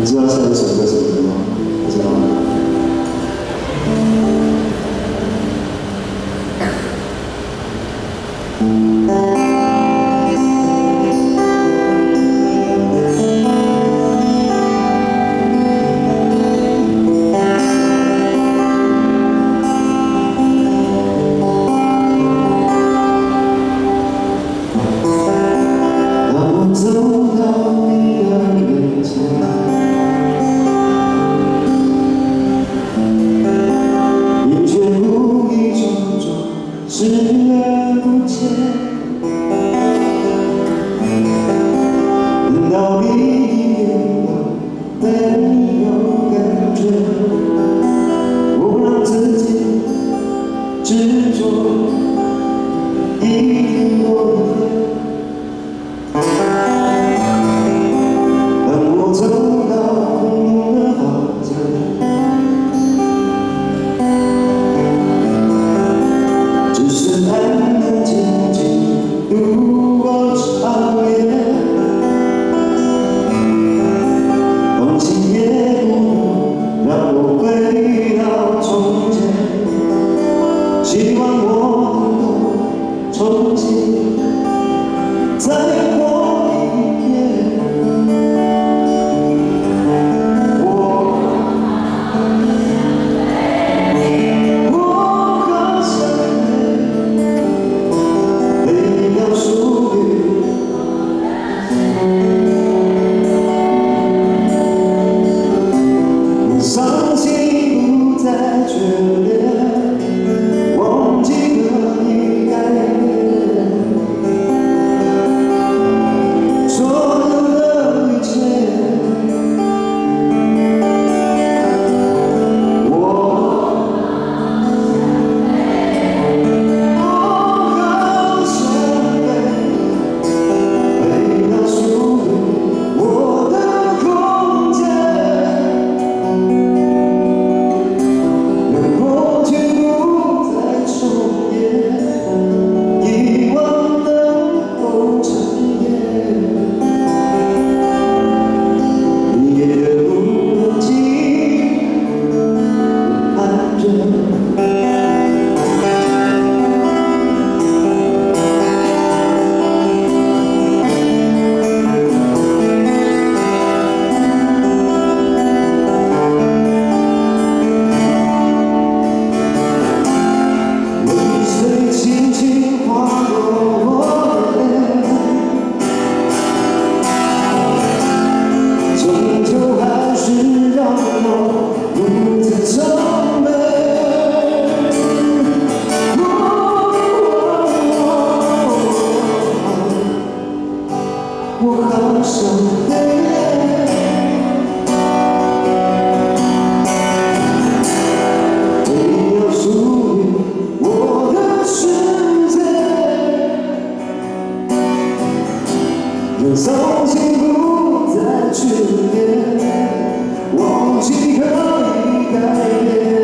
你知道下一首歌是什么吗？不知道吗？当我走到你的面前，你却故意装作视而不见。等到你也没有感觉，我让自己执着一天过一天。当我走到空空的房间，只是安安静静度过长夜，放弃也不能让我回到从前，希望我能够重新再活一遍。我好想飞，飞到属于我，伤心不再眷恋，忘记了你改变所有的一切。我好想飞，飞到属于我的空间，让过去不再重演，遗忘能否重演？你给的不羁安全。泪水轻轻滑落我的脸，终究还是让我如此伤悲。我好想飞，飞到属于我的世界，让伤心不再眷恋，忘记可以改变。